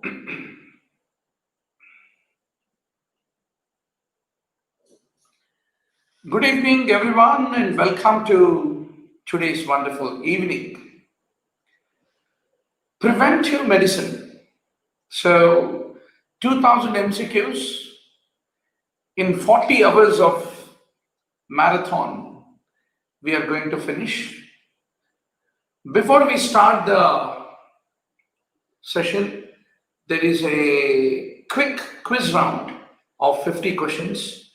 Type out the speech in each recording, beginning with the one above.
Good evening, everyone, and welcome to today's wonderful evening. Preventive medicine. So, 2000 MCQs in 40 hours of marathon, we are going to finish. Before we start the session, there is a quick quiz round of 50 questions.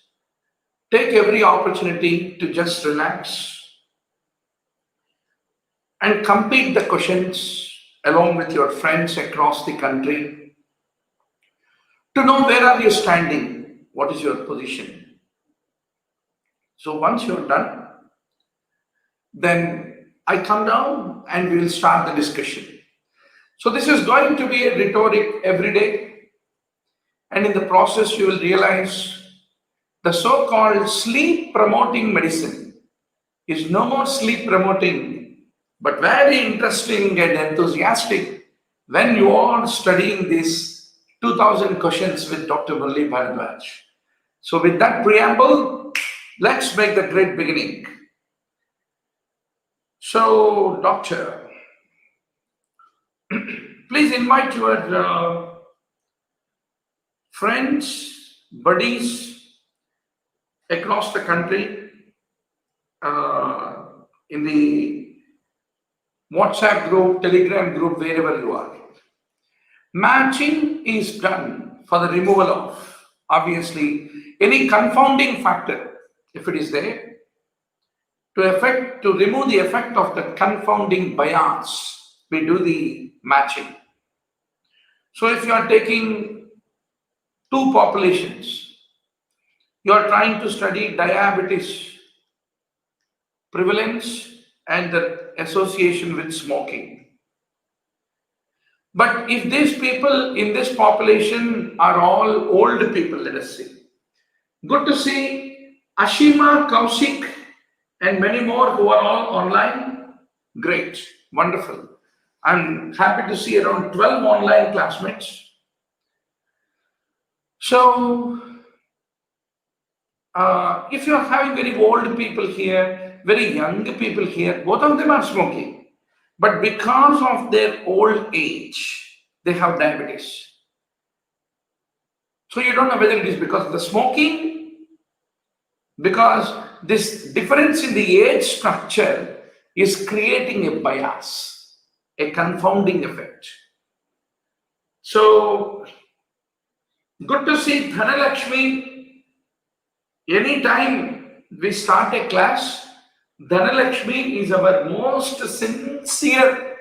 Take every opportunity to just relax and complete the questions along with your friends across the country to know where are you standing, what is your position. So once you're done, then I come down and we will start the discussion. So this is going to be a rhetoric every day, and in the process you will realize the so-called sleep promoting medicine is no more sleep promoting, but very interesting and enthusiastic when you are studying these 2000 questions with Dr. Murli Bharadwaj. So with that preamble, let's make the great beginning. So, Doctor, please invite your friends, buddies across the country in the WhatsApp group, Telegram group, wherever you are. Matching is done for the removal of, obviously, any confounding factor, if it is there, to remove the effect of the confounding bias, we do the matching. So if you are taking two populations, you are trying to study diabetes prevalence and the association with smoking. But if these people in this population are all old people, let us say, good to see Ashima, Kaushik, and many more who are all online. Great, wonderful. I'm happy to see around 12 online classmates. So, if you're having very old people here, very young people here, both of them are smoking. But because of their old age, they have diabetes. So you don't know whether it is because of the smoking, because this difference in the age structure is creating a bias, a confounding effect. So, good to see Dhanalakshmi. Anytime we start a class, Dhanalakshmi is our most sincere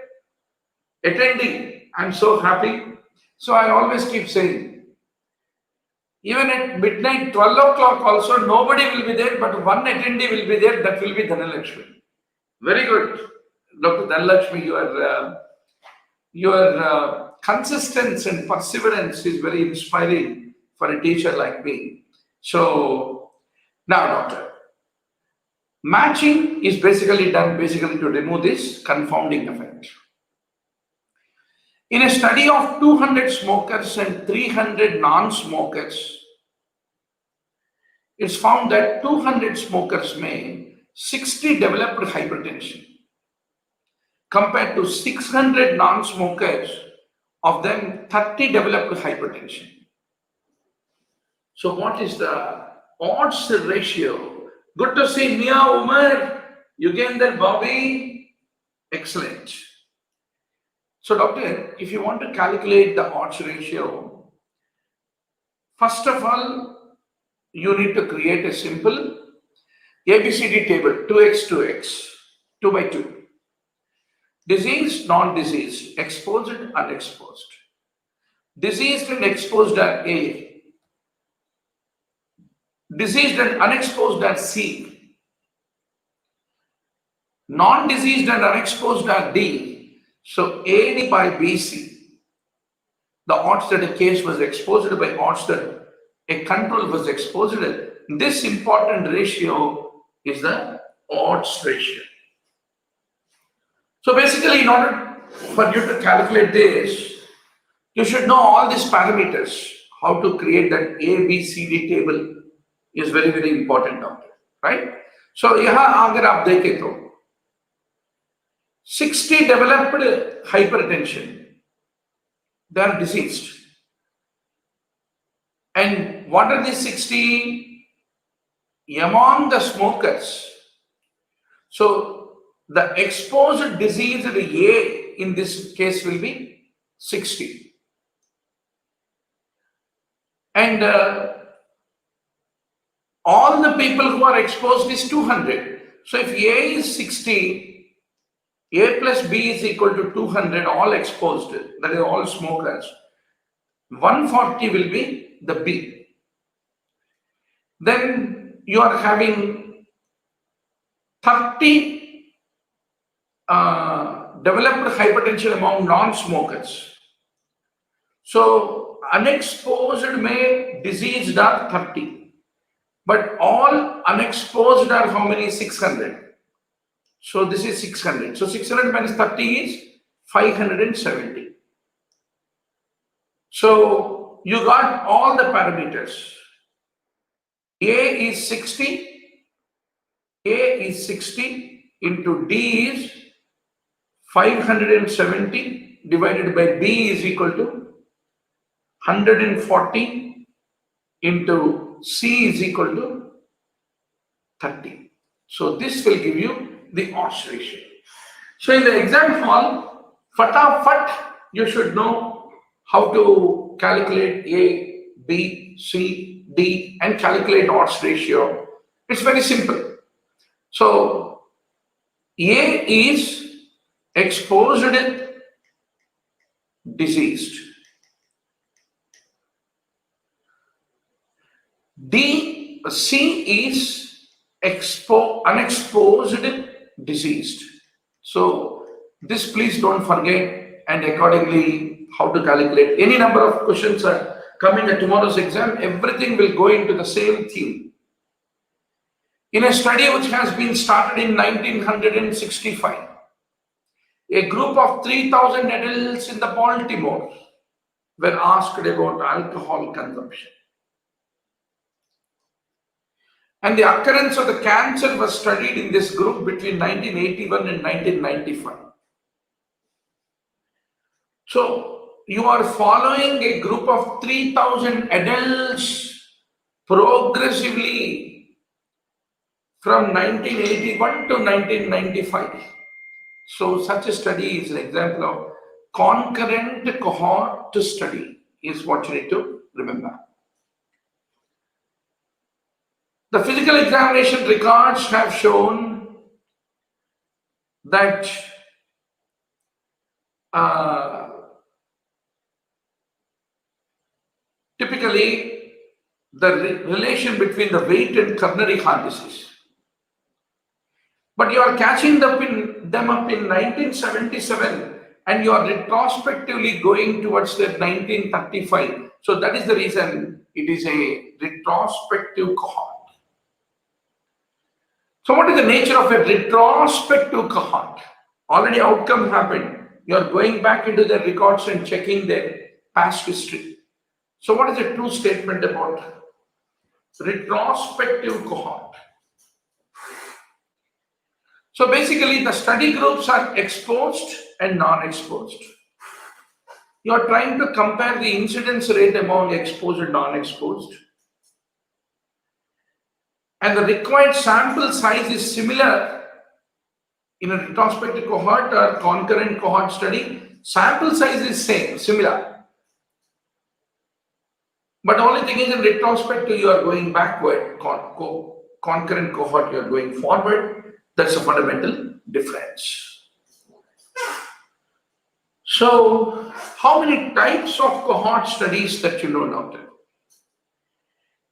attendee. I'm so happy. So I always keep saying, even at midnight, 12 o'clock also, nobody will be there, but one attendee will be there, that will be Dhanalakshmi. Very good. Dr. Dhanalakshmi, your consistency and perseverance is very inspiring for a teacher like me. So, now doctor, matching is basically done to remove this confounding effect. In a study of 200 smokers and 300 non-smokers, it's found that 200 smokers may 60 developed hypertension compared to 600 non-smokers, of them 30 developed hypertension. So what is the odds ratio? Good to see Mia Umar, Yugender Bobby, excellent. So doctor, if you want to calculate the odds ratio, first of all, you need to create a simple ABCD table, 2x, 2x, 2 by 2. Diseased, non-diseased, exposed, unexposed. Diseased and exposed are A. Diseased and unexposed are C. Non-diseased and unexposed are D. So AD by BC. The odds that a case was exposed by odds that a control was exposed. This important ratio is the odds ratio. So basically, in order for you to calculate this, You should know all these parameters. How to create that A, B, C, D table is very, very important, doctor. Right? So, यहाँ अगर आप देखें तो 60 developed hypertension, they are diseased. And what are these 60? Among the smokers. So the exposed diseased A in this case will be 60. And all the people who are exposed is 200. So if A is 60, A plus B is equal to 200, all exposed, that is all smokers. 140 will be the B. Then you are having 30 developed hypertension among non-smokers. So unexposed may diseased are 30, but all unexposed are how many? 600. So this is 600. So 600 minus 30 is 570. So you got all the parameters. A is 60. A is 60 into D is 570 divided by B is equal to 140 into C is equal to 30. So this will give you the odds ratio. So in the exam hall, fatafat, you should know how to calculate A, B, C, D and calculate odds ratio. It's very simple. So A is exposed diseased. C is unexposed diseased. So this please don't forget, and accordingly how to calculate. Any number of questions are coming at tomorrow's exam, everything will go into the same theme. In a study which has been started in 1965, a group of 3,000 adults in the Baltimore were asked about alcohol consumption. And the occurrence of the cancer was studied in this group between 1981 and 1995. So you are following a group of 3,000 adults progressively from 1981 to 1995. So such a study is an example of concurrent cohort study is what you need to remember. The physical examination records have shown that typically the relation between the weight and coronary heart disease. But you are catching them up in 1977 and you are retrospectively going towards the 1935. So that is the reason it is a retrospective cohort. So what is the nature of a retrospective cohort? Already outcome happened. You are going back into the records and checking their past history. So what is a true statement about retrospective cohort? So basically the study groups are exposed and non-exposed. You are trying to compare the incidence rate among exposed and non-exposed. And the required sample size is similar in a retrospective cohort or concurrent cohort study. Sample size is similar. But the only thing is in retrospective, you are going backward. Concurrent cohort, you are going forward. That's a fundamental difference. So, how many types of cohort studies that you know, doctor?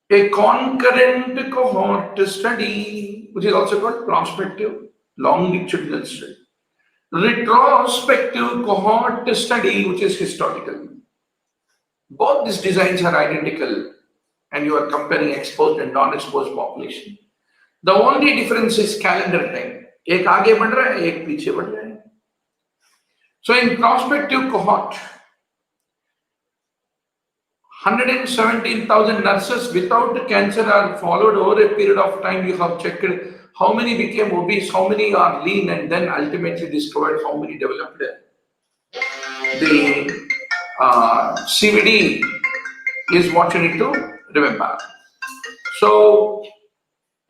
A concurrent cohort study, which is also called prospective longitudinal study. Retrospective cohort study, which is historical. Both these designs are identical and you are comparing exposed and non-exposed population. The only difference is calendar time. एक आगे बढ़ रहा है, एक पीछे बढ़ रहा है. So in prospective cohort, 117,000 nurses without cancer are followed over a period of time. You have checked how many became obese, how many are lean, and then ultimately discovered how many developed the CVD is what you need to remember. So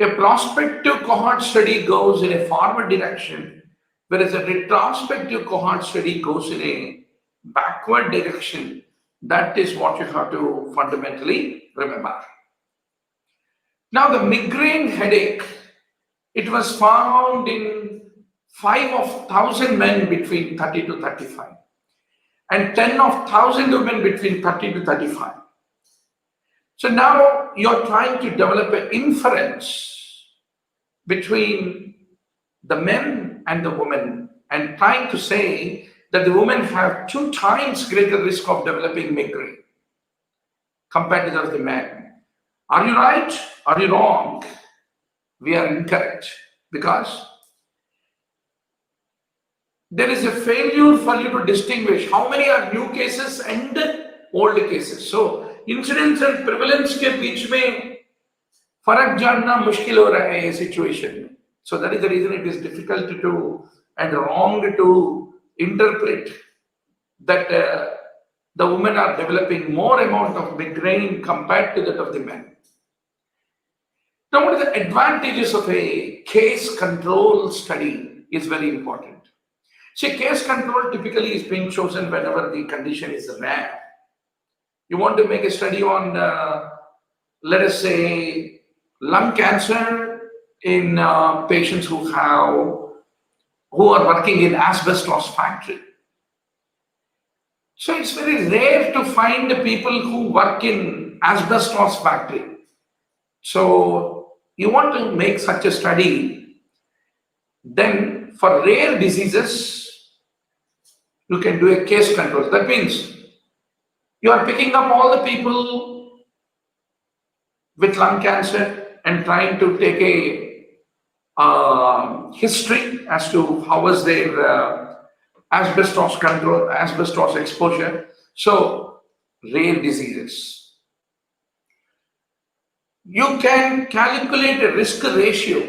a prospective cohort study goes in a forward direction, whereas a retrospective cohort study goes in a backward direction. That is what you have to fundamentally remember. Now, the migraine headache, it was found in 5 of 1,000 men between 30 to 35 and 10 of 1,000 women between 30 to 35. So now you're trying to develop an inference between the men and the women and trying to say that the women have 2 times greater risk of developing migraine compared to the men. Are you right? Are you wrong? We are incorrect because there is a failure for you to distinguish how many are new cases and old cases. So incidence and prevalence के बीच में फर्क जानना मुश्किल हो रहा है ये situation में. So that is the reason it is difficult to and wrong to interpret that the women are developing more amount of migraine compared to that of the men. Now, what are the advantages of a case control study is very important. See, case control typically is being chosen whenever the condition is rare. You want to make a study on, let us say, lung cancer in patients who are working in asbestos factory. So it's very rare to find people who work in asbestos factory. So you want to make such a study, then for rare diseases, you can do a case control. That means you are picking up all the people with lung cancer and trying to take a history as to how was their asbestos control, asbestos exposure. So rare diseases. You can calculate a risk ratio,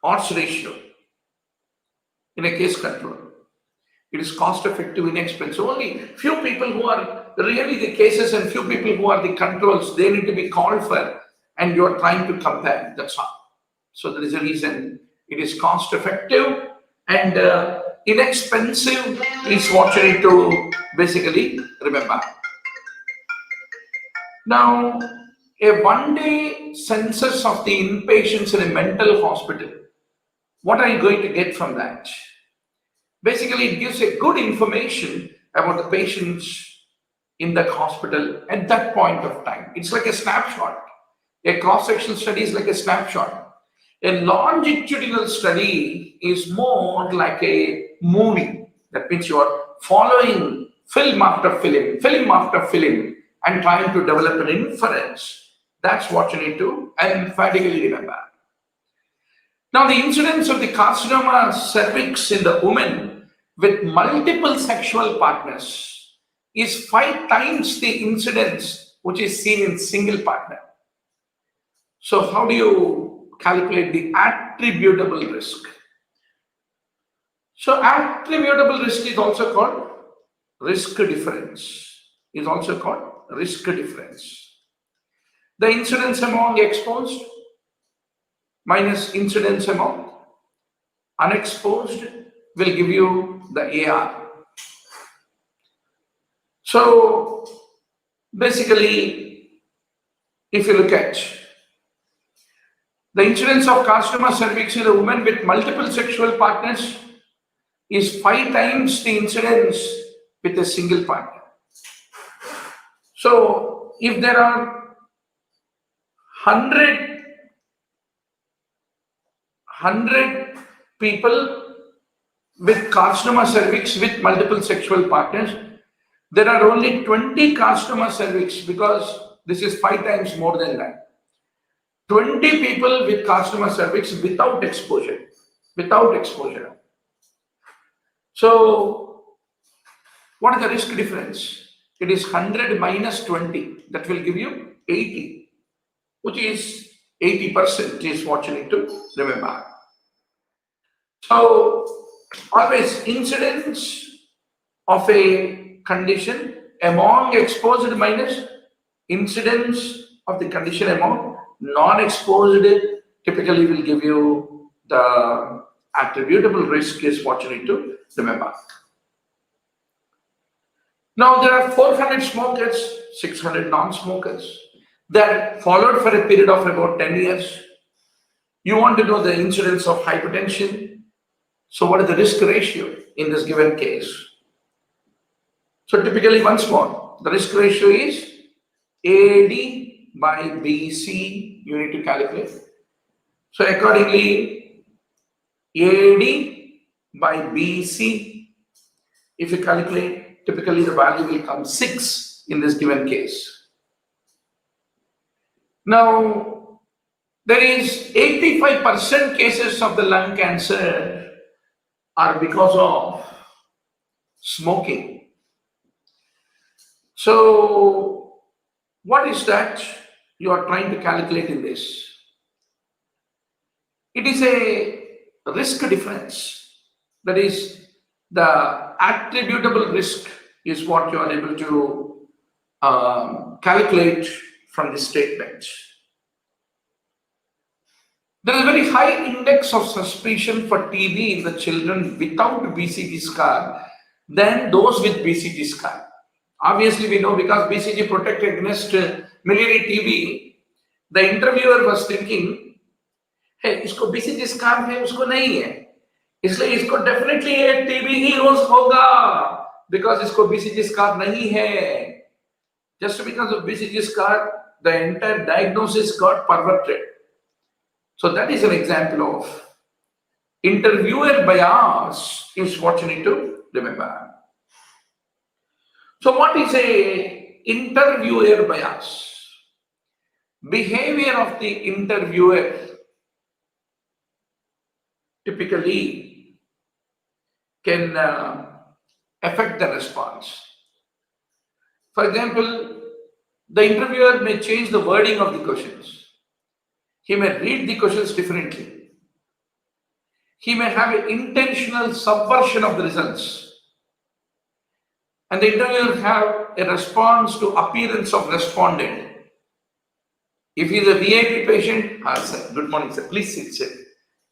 odds ratio in a case control. It is cost effective, inexpensive. Only few people who are really the cases and few people who are the controls, they need to be called for and you are trying to compare. That's all. So there is a reason it is cost effective and inexpensive is what you need to basically remember. Now, a one-day census of the inpatients in a mental hospital, what are you going to get from that? Basically, it gives a good information about the patients in that hospital at that point of time. It's like a snapshot. A cross-section study is like a snapshot. A longitudinal study is more like a movie. That means you are following film after film, and trying to develop an inference. That's what you need to emphatically remember. Now, the incidence of the carcinoma cervix in the woman with multiple sexual partners is 5 times the incidence which is seen in single partner. So how do you calculate the attributable risk? So attributable risk is also called risk difference. Is also called risk difference. The incidence among exposed minus incidence among unexposed will give you the AR. So basically, if you look at the incidence of carcinoma cervix in a woman with multiple sexual partners is 5 times the incidence with a single partner. So if there are 100 people with carcinoma cervix with multiple sexual partners, there are only 20 carcinoma cervix because this is 5 times more than that. 20 people with carcinoma cervix without exposure. So what is the risk difference? it is 100 minus 20. That will give you 80, which is 80% is what you need to remember. So always incidence of a condition among exposed minus incidence of the condition among non-exposed typically will give you the attributable risk is what you need to remember. Now there are 400 smokers, 600 non-smokers that followed for a period of about 10 years. You want to know the incidence of hypertension. So what is the risk ratio in this given case? So typically once more, the risk ratio is AD by BC, you need to calculate. So accordingly, AD by BC, if you calculate, typically the value will come 6 in this given case. Now, there is 85% cases of the lung cancer are because of smoking. So, what is that you are trying to calculate in this? It is a risk difference. That is, the attributable risk is what you are able to calculate from this statement. There is a very high index of suspicion for TB in the children without BCG scar than those with BCG scar. Obviously, we know because BCG protects against miliary TB, the interviewer was thinking, hey, इसको BCG scar है, उसको नहीं है, इसलिए इसको definitely TB ही होगा because इसको BCG scar नहीं है. Just because of BCG scar, the entire diagnosis got perverted. So that is an example of interviewer bias is what you need to remember. So what is a interviewer bias? Behavior of the interviewer typically can affect the response. For example, the interviewer may change the wording of the questions. He may read the questions differently. He may have an intentional subversion of the results. And the interviewer have a response to appearance of respondent. If he is a VIP patient, sir, good morning, sir, please sit.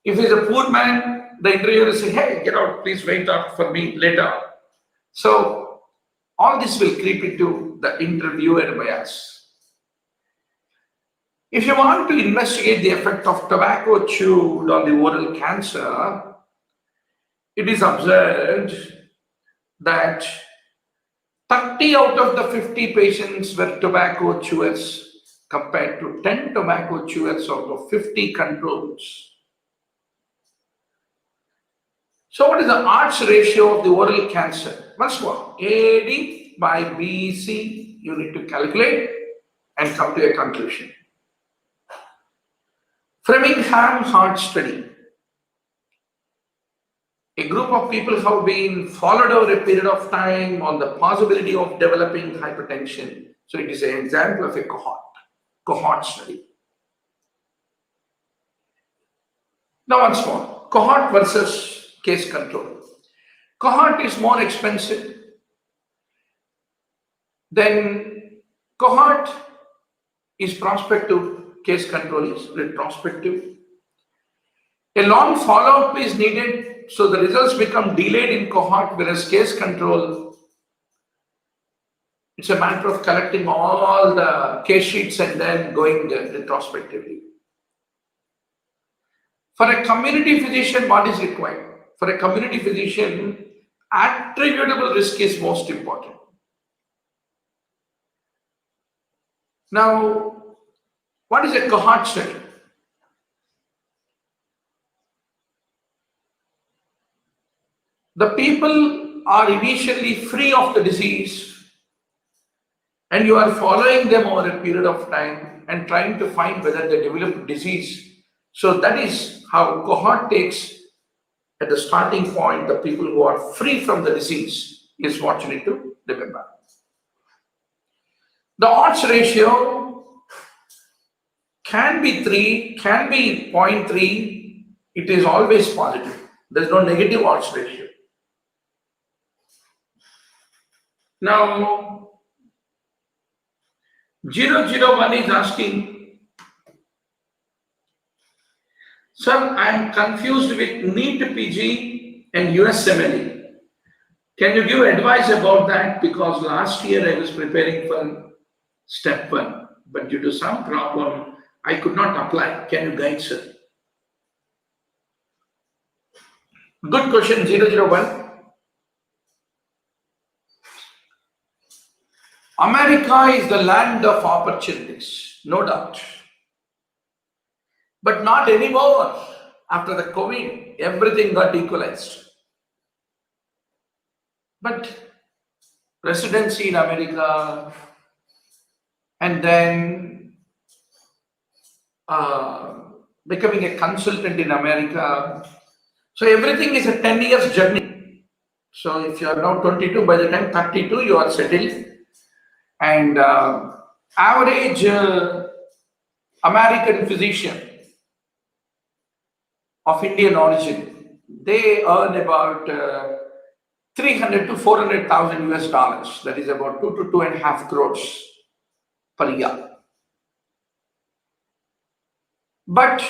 If he is a poor man, the interviewer will say, hey, get out, please wait up for me later. So all this will creep into the interviewer bias. If you want to investigate the effect of tobacco chewed on the oral cancer, it is observed that 30 out of the 50 patients were tobacco chewers compared to 10 tobacco chewers out of 50 controls. So what is the odds ratio of the oral cancer? Once more, AD by BC, you need to calculate and come to a conclusion. Framingham Heart Study. A group of people have been followed over a period of time on the possibility of developing hypertension. So it is an example of a cohort study. Now once more, cohort versus case control. Cohort is more expensive. Then cohort is prospective, case control is retrospective. A long follow-up is needed, so the results become delayed in cohort, whereas case control, it's a matter of collecting all the case sheets and then going retrospectively. For a community physician, what is required? For a community physician, attributable risk is most important. Now, what is a cohort study? The people are initially free of the disease and you are following them over a period of time and trying to find whether they develop disease. So that is how cohort takes at the starting point the people who are free from the disease is what you need to remember. The odds ratio can be 3, can be 0.3. It is always positive. There's no negative odds ratio. Now, 001 is asking, sir, I am confused with NEET PG and USMLE. Can you give advice about that? Because last year I was preparing for step 1, but due to some problem, I could not apply. Can you guide, sir? Good question, 001. America is the land of opportunities, no doubt. But not anymore. After the COVID, everything got equalized. But residency in America and then becoming a consultant in America. So everything is a 10 years journey. So if you are now 22, by the time 32, you are settled. And average American physician of Indian origin, they earn about 300 to 400,000 US dollars. That is about 2 to 2.5 crores per year. But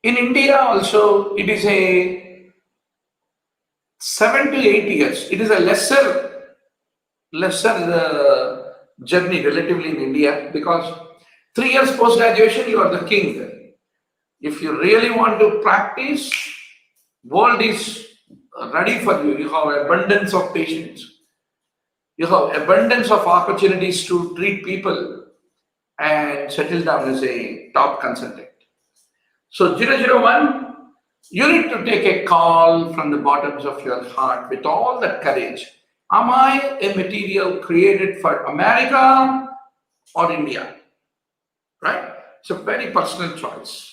in India also, it is a 7 to 8 years. It is a lesser journey relatively in India, because 3 years post-graduation, you are the king. If you really want to practice, world is ready for you. You have abundance of patients. You have abundance of opportunities to treat people and settle down as a top consultant. So 001, you need to take a call from the bottoms of your heart with all that courage. Am I a material created for America or India? Right? It's a very personal choice.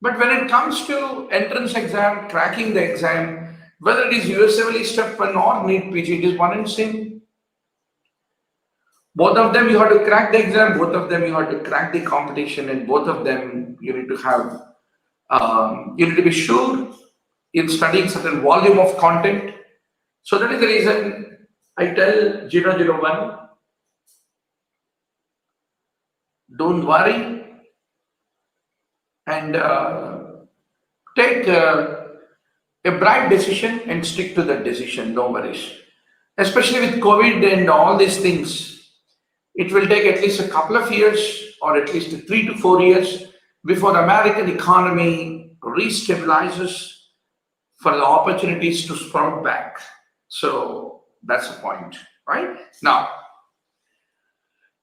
But when it comes to entrance exam, cracking the exam, whether it is USMLE Step 1 or NEET PG, it is one and same. Both of them you have to crack the exam, both of them you have to crack the competition, and both of them you need to have, you need to be sure in studying certain volume of content. So that is the reason I tell 001, don't worry and take a bright decision and stick to that decision, no worries. Especially with COVID and all these things, it will take at least a couple of years or at least 3 to 4 years before American economy restabilizes for the opportunities to sprout back. So that's the point, right? Now,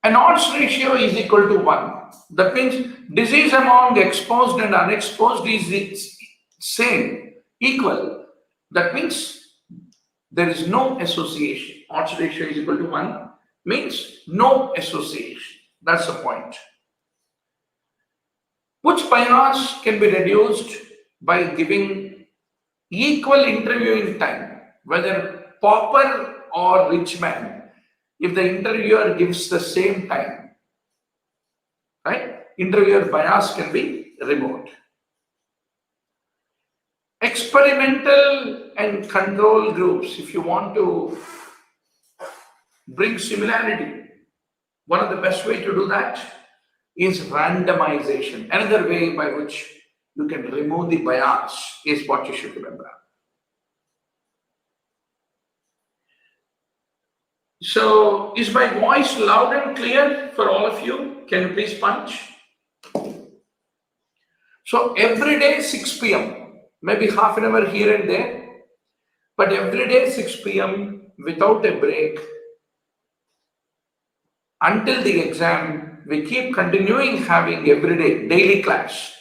an odds ratio is equal to 1. That means disease among exposed and unexposed is same, equal. That means there is no association. Odds ratio is equal to 1 means no association. That's the point. Which bias can be reduced by giving equal interviewing time, whether pauper or rich man. If the interviewer gives the same time, right? Interviewer bias can be removed. Experimental and control groups, if you want to bring similarity, one of the best way to do that is randomization. Another way by which you can remove the bias is what you should remember. So, is my voice loud and clear for all of you? Can you please punch? So, every day 6 p.m., maybe half an hour here and there, but every day 6 p.m. without a break until the exam, we keep continuing having every day daily class.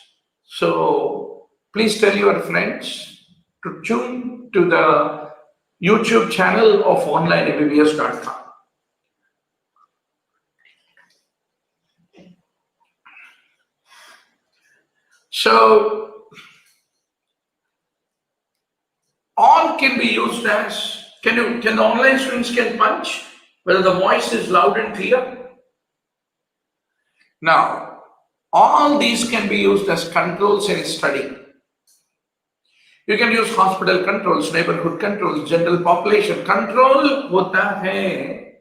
So, please tell your friends to tune to the YouTube channel of onlineMBBS.com. So, all can be used as, can the online students can punch? Whether the voice is loud and clear? Now, all these can be used as controls in study. You can use hospital controls, neighborhood controls, general population control hota hai.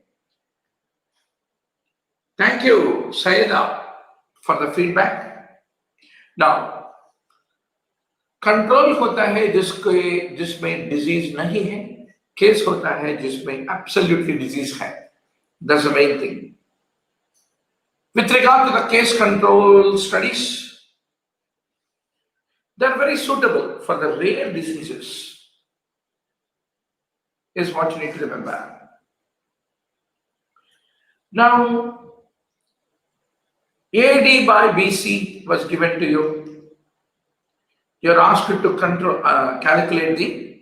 Thank you, Sayeda, for the feedback. Now, control होता है जिसमें disease नहीं है, case होता है जिसमें absolutely disease है. That's the main thing. With regard to the case control studies, they're very suitable for the rare diseases, is what you need to remember. Now, AD by BC was given to you. You're asked to calculate the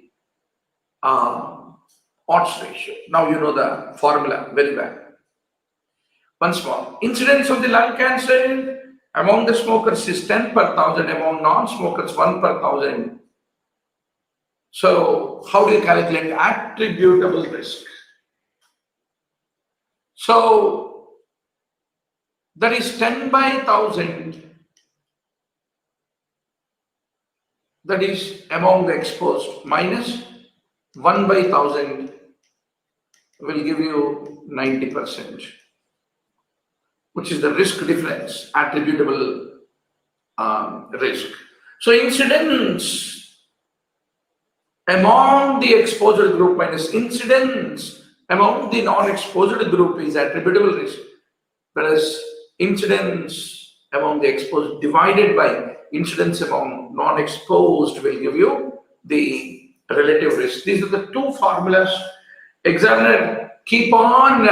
odds ratio. Now you know the formula very well. Once more, incidence of the lung cancer among the smokers is 10 per thousand, among non-smokers 1 per thousand. So how do you calculate attributable risk? So that is 10 by 1000, that is among the exposed, minus 1 by 1000 will give you 90%, which is the risk difference, attributable risk. So incidence among the exposed group minus incidence among the non-exposed group is attributable risk, whereas incidence among the exposed divided by incidence among non-exposed will give you the relative risk. These are the two formulas. Examiner, keep on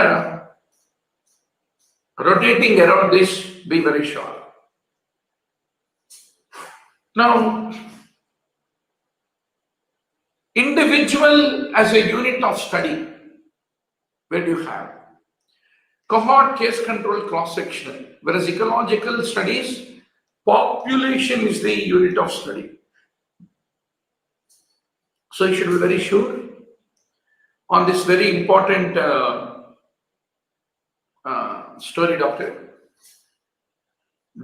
rotating around this, be very sure. Now, individual as a unit of study, where do you have? Cohort, case control, cross-sectional, whereas ecological studies, population is the unit of study. So you should be very sure on this very important story, doctor.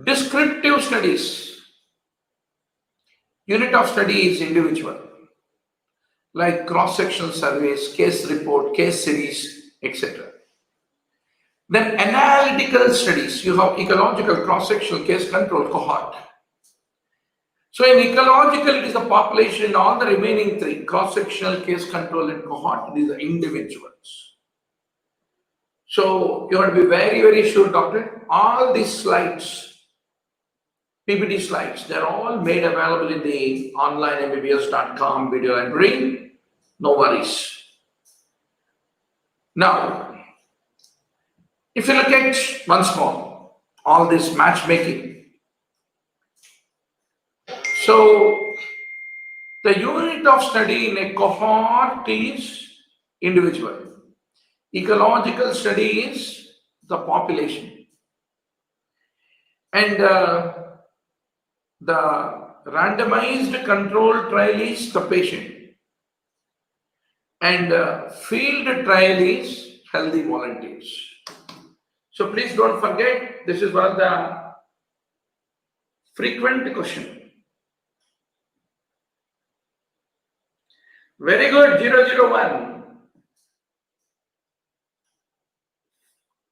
Descriptive studies, unit of study is individual, like cross-sectional surveys, case report, case series, etc. Then analytical studies, you have ecological, cross-sectional, case control, cohort. So in ecological, it is the population, all the remaining three, cross-sectional, case control, and cohort, these are individuals. So you have to be very, very sure, doctor, all these slides, PPT slides, they're all made available in the online mbbs.com video library. No worries. Now, if you look at once more, all this matchmaking. So the unit of study in a cohort is individual. Ecological study is the population. And the randomized control trial is the patient. And field trial is healthy volunteers. So please don't forget, this is one of the frequent questions. Very good, 001.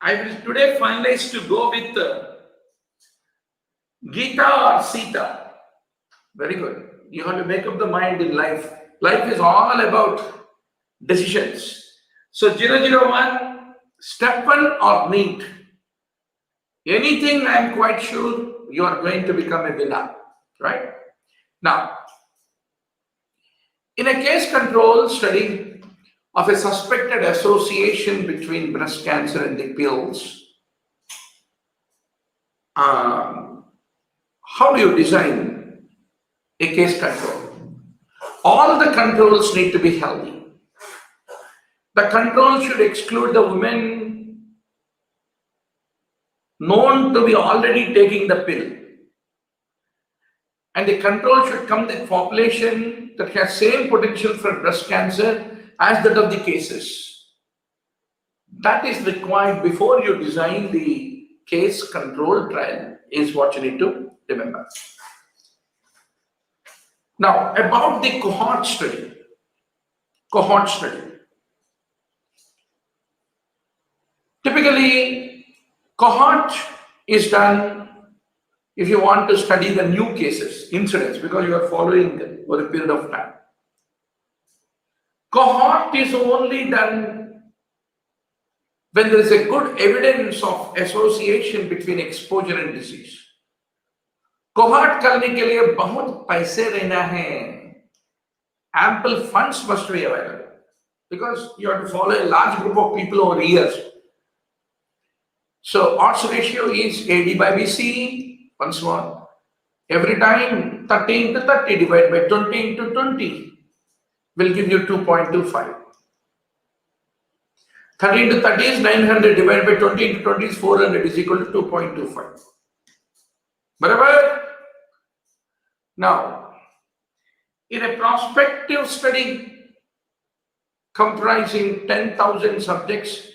I will today finalize to go with Gita or Sita. Very good. You have to make up the mind in life. Life is all about decisions. So 001, step 1 or NEET. Anything, I am quite sure you are going to become a winner, right? Now, in a case control study of a suspected association between breast cancer and the pills, how do you design a case control? All the controls need to be healthy. The control should exclude the women known to be already taking the pill. And the control should come the population that has same potential for breast cancer as that of the cases. that is required before you design the case control trial is what you need to remember. Now, about the cohort study. Cohort study. Typically, cohort is done if you want to study the new cases, incidents, because you are following them for a period of time. Cohort is only done when there is a good evidence of association between exposure and disease. Cohort करने के लिए बहुत पैसे रहना है. Ample funds must be available because you have to follow a large group of people over years. So odds ratio is AD by BC, once more. Every time 30 into 30 divided by 20 into 20 will give you 2.25. 30 into 30 is 900 divided by 20 into 20 is 400 is equal to 2.25. Barabar? Now, in a prospective study comprising 10,000 subjects,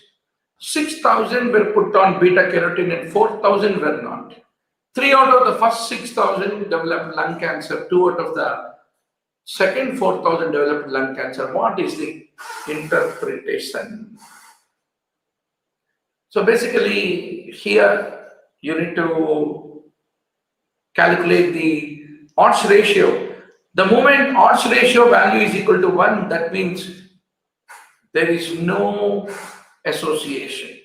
6,000 were put on beta carotene and 4,000 were not. 3 out of the first 6,000 developed lung cancer, 2 out of the second 4,000 developed lung cancer. What is the interpretation? So basically, here you need to calculate the odds ratio. The moment odds ratio value is equal to 1, that means there is no association,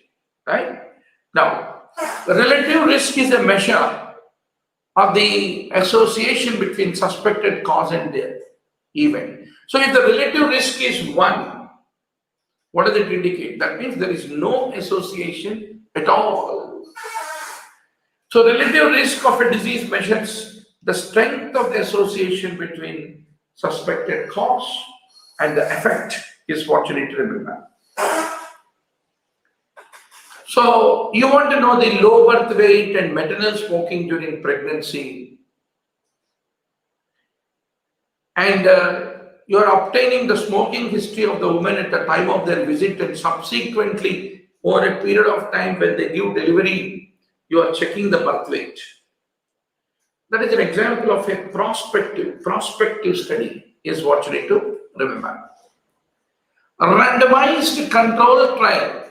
right? Now, relative risk is a measure of the association between suspected cause and death event. So if the relative risk is 1, what does it indicate? That means there is no association at all. So relative risk of a disease measures the strength of the association between suspected cause and the effect is what you need to remember. So you want to know the low birth weight and maternal smoking during pregnancy, and you are obtaining the smoking history of the woman at the time of their visit, and subsequently over a period of time when they give delivery, you are checking the birth weight. That is an example of a prospective study is what you need to remember. A randomized control trial.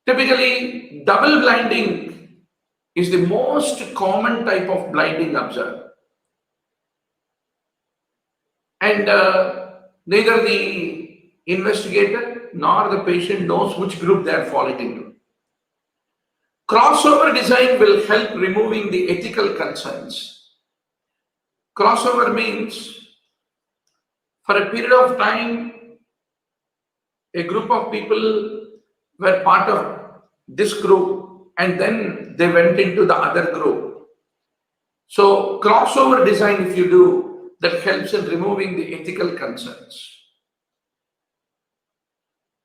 Typically, double blinding is the most common type of blinding observed. And neither the investigator nor the patient knows which group they are falling into. Crossover design will help removing the ethical concerns. Crossover means for a period of time, a group of people were part of this group and then they went into the other group. So crossover design, if you do, that helps in removing the ethical concerns.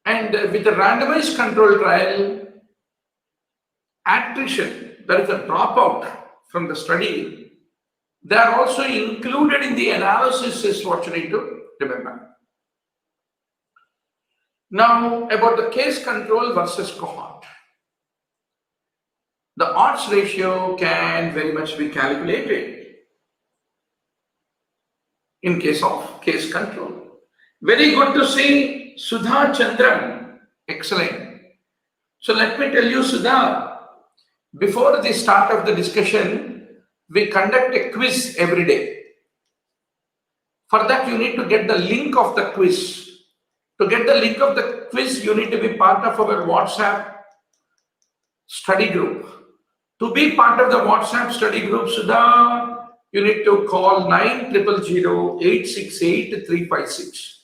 And with a randomized control trial, attrition, there is a dropout from the study, they are also included in the analysis is what you need to remember. Now about the case control versus cohort. The odds ratio can very much be calculated in case of case control. Very good to see Sudha Chandran. Excellent. So let me tell you, Sudha, before the start of the discussion, we conduct a quiz every day. For that, you need to get the link of the quiz. To get the link of the quiz, you need to be part of our WhatsApp study group. To be part of the WhatsApp study group, Sudha, you need to call 9000-868-356.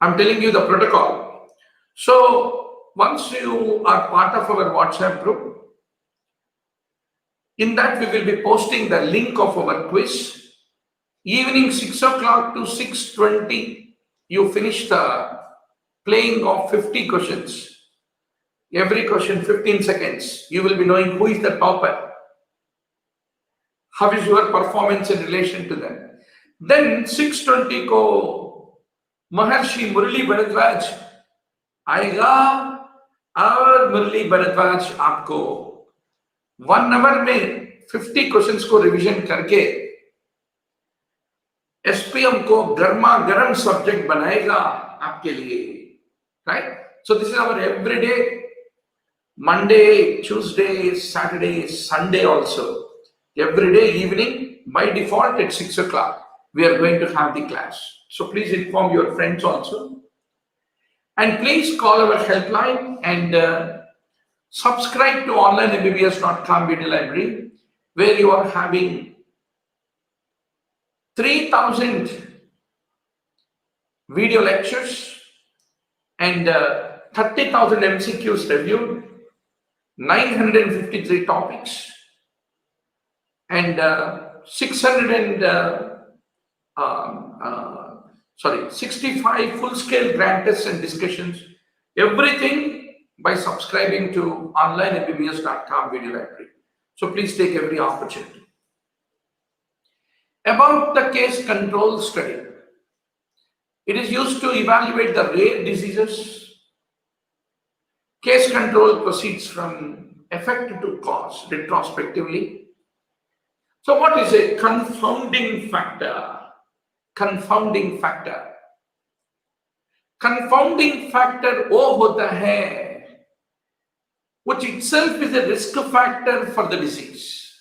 I'm telling you the protocol. So once you are part of our WhatsApp group, in that we will be posting the link of our quiz. Evening 6 o'clock to 6:20, you finish the playing of 50 questions. Every question 15 seconds. You will be knowing who is the topper. How is your performance in relation to them? Then 6:20 ko Maharshi Murali Bharadwaj आएगा और मुरली भरद्वाज आपको 1 our में 50 questions को revision करके SPM को गर्मा गर्म subject बनाएगा आपके लिए, right? So this is our everyday, Monday, Tuesday, Saturday, Sunday also. Every day evening, by default at 6 o'clock, we are going to have the class. So please inform your friends also. And please call our helpline and subscribe to onlinembbs.com video library, where you are having 3,000 video lectures and 30,000 MCQs reviewed, 953 topics, and 65 full-scale grant tests and discussions. Everything by subscribing to onlinembbs.com video library. So please take every opportunity. About the case control study, it is used to evaluate the rare diseases. Case control proceeds from effect to cause retrospectively. So what is a confounding factor? Confounding factor. Confounding factor वो होता है which itself is a risk factor for the disease.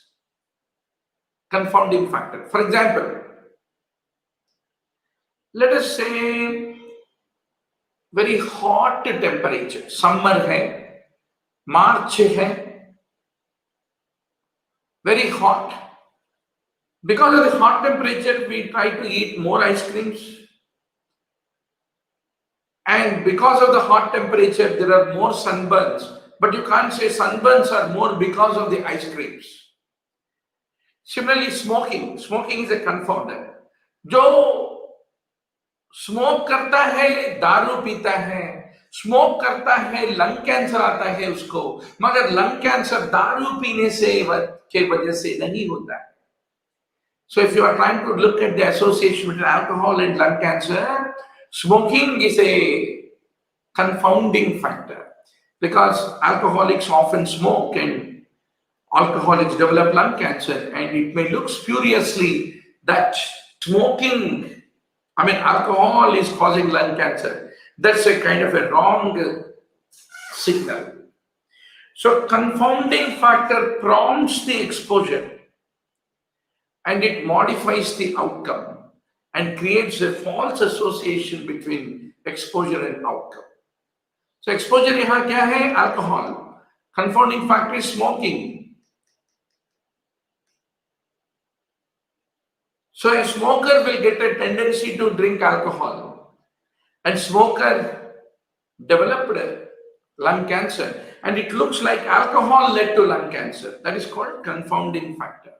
Confounding factor. For example, let us say very hot temperature, summer है, March है, very hot. Because of the hot temperature, we try to eat more ice creams. And because of the hot temperature, there are more sunburns. But you can't say sunburns are more because of the ice creams. Similarly, smoking. Smoking is a confounder. जो smoke करता है दारू पीता है, smoke करता है lung cancer आता है उसको, मगर लंग कैंसर दारू पीने से के वजह से नहीं होता है. So if you are trying to look at the association between alcohol and lung cancer, smoking is a confounding factor because alcoholics often smoke and alcoholics develop lung cancer, and it may look spuriously that alcohol is causing lung cancer. That's a kind of a wrong signal. So confounding factor prompts the exposure and it modifies the outcome and creates a false association between exposure and outcome. So exposure यहाँ क्या है? Alcohol. Confounding factor is smoking. So a smoker will get a tendency to drink alcohol, and smoker developed lung cancer, and it looks like alcohol led to lung cancer. That is called confounding factor.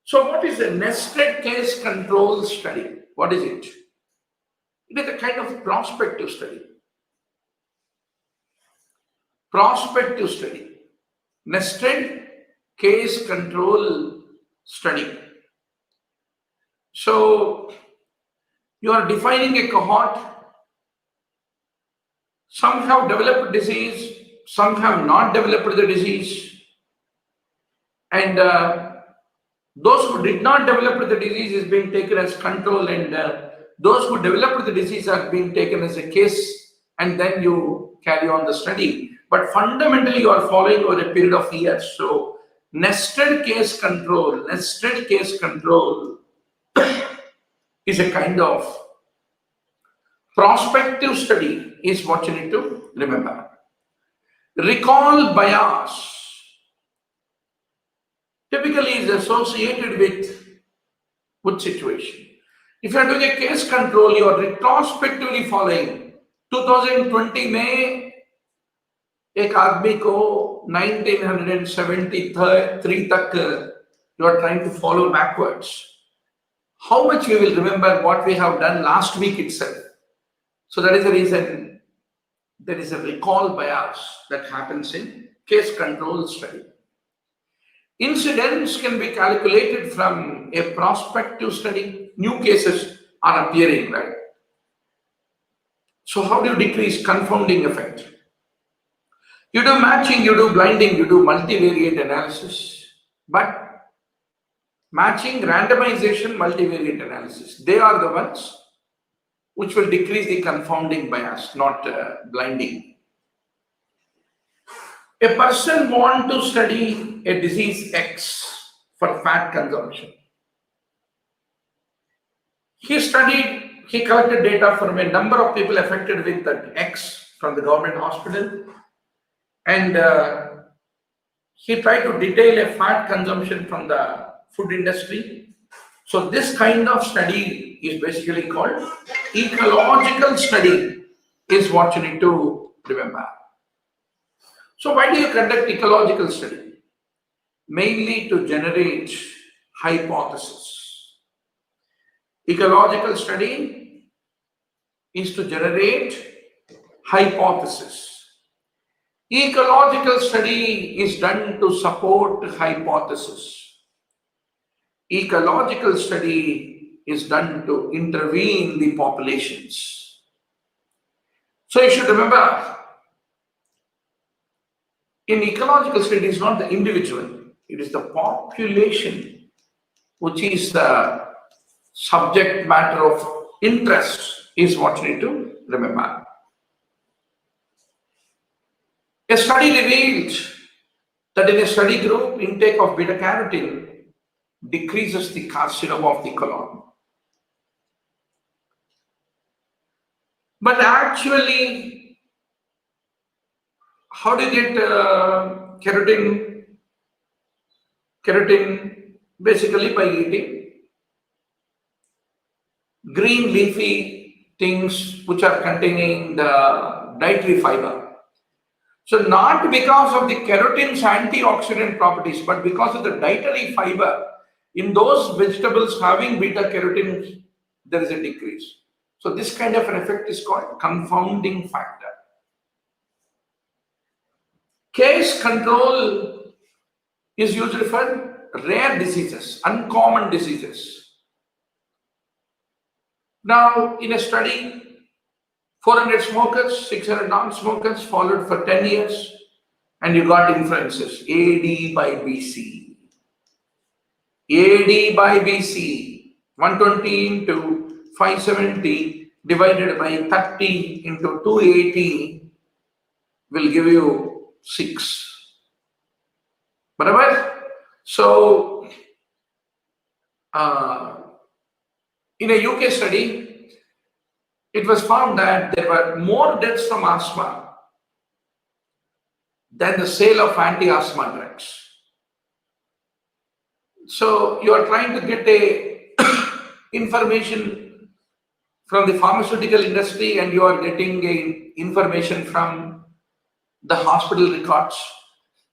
So what is a nested case control study? What is it? It is a kind of prospective study. Prospective study. Nested case control study. So you are defining a cohort. Some have developed disease, some have not developed the disease, and those who did not develop the disease is being taken as control, and those who developed the disease are being taken as a case, and then you carry on the study. But fundamentally, you are following over a period of years. So nested case control is a kind of prospective study is what you need to remember. Recall bias typically is associated with situation. If you are doing a case control, you are retrospectively following 2020 में एक आदमी को 1973 तक you are trying to follow backwards. How much we will remember what we have done last week itself? So that is the reason there is a recall bias that happens in case control study. Incidents can be calculated from a prospective study. New cases are appearing, right? So how do you decrease confounding effect? You do matching, you do blinding, you do multivariate analysis. But matching, randomization, multivariate analysis, they are the ones which will decrease the confounding bias, not blinding. A person wants to study a disease X for fat consumption. He collected data from a number of people affected with that X from the government hospital, and he tried to detail a fat consumption from the food industry. So this kind of study is basically called ecological study, is what you need to remember. So why do you conduct ecological study? Mainly to generate hypothesis. Ecological study is to generate hypothesis. Ecological study is done to support hypothesis. Ecological study is done to intervene the populations. So you should remember, in ecological study, it is not the individual, it is the population which is the subject matter of interest, is what you need to remember. A study revealed that in a study group, intake of beta carotene decreases the carcinoma of the colon. But actually, how do you get keratin? Keratin basically by eating green leafy things which are containing the dietary fiber. So not because of the keratin's antioxidant properties, but because of the dietary fiber, in those vegetables having beta carotene, there is a decrease. So this kind of an effect is called confounding factor. Case control is used for rare diseases, uncommon diseases. Now, in a study, 400 smokers, 600 non-smokers followed for 10 years, and you got inferences, AD by BC. AD by BC, 120 into 570 divided by 30 into 280 will give you 6. Barabar? So, in a UK study, it was found that there were more deaths from asthma than the sale of anti-asthma drugs. So you are trying to get a information from the pharmaceutical industry, and you are getting information from the hospital records.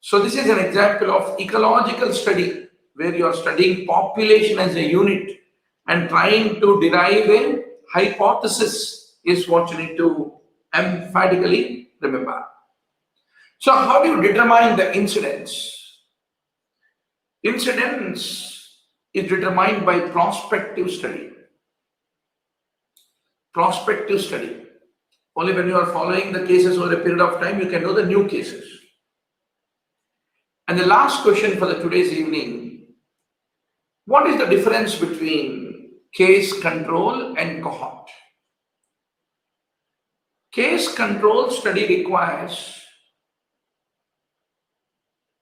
So this is an example of ecological study where you are studying population as a unit and trying to derive a hypothesis, is what you need to emphatically remember. So how do you determine the incidence? Incidence is determined by prospective study. Prospective study. Only when you are following the cases over a period of time, you can know the new cases. And the last question for the today's evening, what is the difference between case control and cohort? Case control study requires,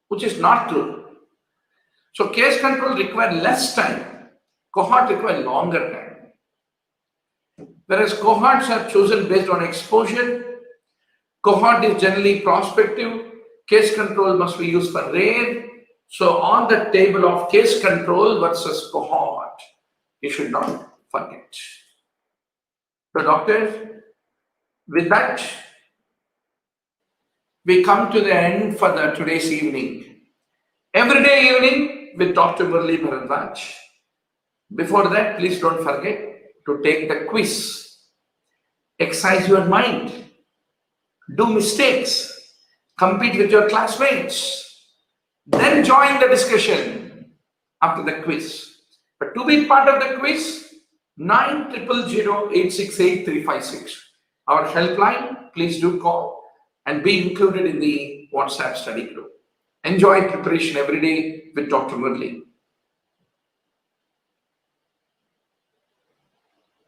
which is not true. So case control requires less time, cohort requires longer time. Whereas cohorts are chosen based on exposure, cohort is generally prospective, case control must be used for rare. So on the table of case control versus cohort, you should not forget. So doctor, with that, we come to the end for the today's evening. Everyday evening with Dr. Murli Bharadwaj. Before that, please don't forget to take the quiz. Exercise your mind. Do mistakes. Compete with your classmates. Then join the discussion after the quiz. But to be part of the quiz, 9000868 356. our helpline, please do call and be included in the WhatsApp study group. Enjoy preparation every day with Dr. Murli.